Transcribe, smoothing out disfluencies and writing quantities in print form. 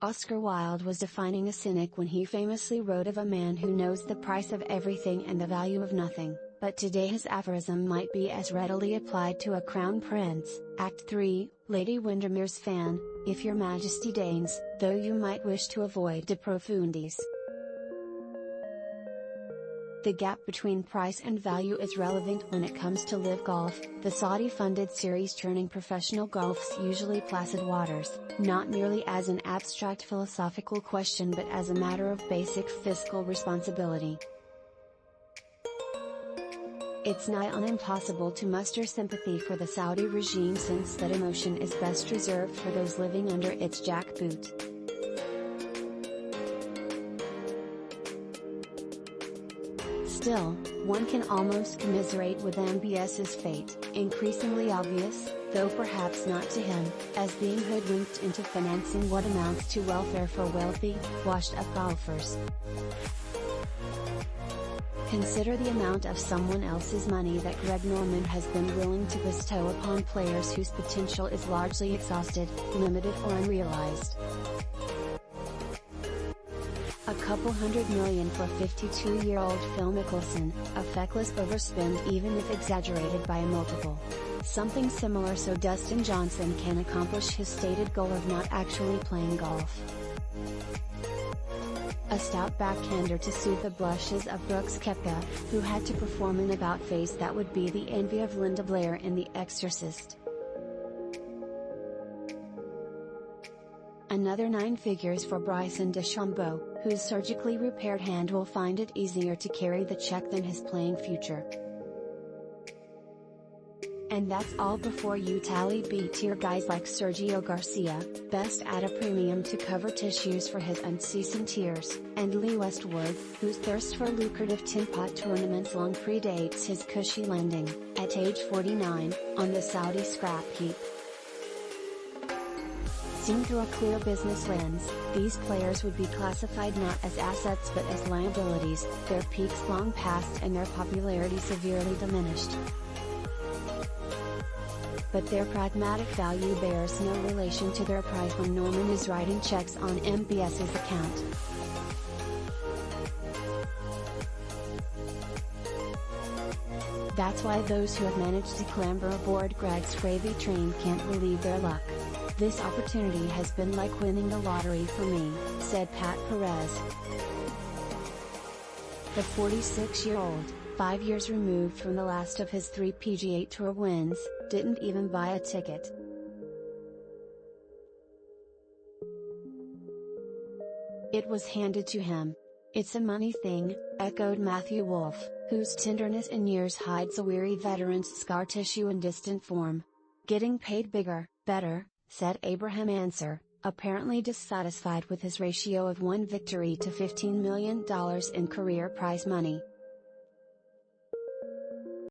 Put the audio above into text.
Oscar Wilde was defining a cynic when he famously wrote of a man who knows the price of everything and the value of nothing, but today his aphorism might be as readily applied to a crown prince. Act 3, Lady Windermere's fan, if your majesty deigns, though you might wish to avoid de profundis. The gap between price and value is relevant when it comes to LIV Golf, the Saudi-funded series churning professional golf's usually placid waters, not merely as an abstract philosophical question but as a matter of basic fiscal responsibility. It's nigh on impossible to muster sympathy for the Saudi regime since that emotion is best reserved for those living under its jackboot. Still, one can almost commiserate with MBS's fate, increasingly obvious, though perhaps not to him, as being hoodwinked into financing what amounts to welfare for wealthy, washed-up golfers. Consider the amount of someone else's money that Greg Norman has been willing to bestow upon players whose potential is largely exhausted, limited or unrealized. A couple $100 million for 52-year-old Phil Mickelson, a feckless overspend even if exaggerated by a multiple. Something similar so Dustin Johnson can accomplish his stated goal of not actually playing golf. A stout backhander to soothe the blushes of Brooks Koepka, who had to perform an about-face that would be the envy of Linda Blair in The Exorcist. Another 9 figures for Bryson DeChambeau, whose surgically repaired hand will find it easier to carry the check than his playing future. And that's all before you tally B-tier guys like Sergio Garcia, best at a premium to cover tissues for his unceasing tears, and Lee Westwood, whose thirst for lucrative tin pot tournaments long predates his cushy landing, at age 49, on the Saudi scrap heap. Seen through a clear business lens, these players would be classified not as assets but as liabilities, their peaks long past and their popularity severely diminished. But their pragmatic value bears no relation to their price when Norman is writing checks on MBS's account. That's why those who have managed to clamber aboard Greg's gravy train can't believe their luck. This opportunity has been like winning the lottery for me, said Pat Perez. The 46-year-old, 5 years removed from the last of his 3 PGA Tour wins, didn't even buy a ticket. It was handed to him. It's a money thing, echoed Matthew Wolff, whose tenderness in years hides a weary veteran's scar tissue in distant form. Getting paid bigger, better, said Abraham Ancer, apparently dissatisfied with his ratio of 1 victory to $15 million in career prize money.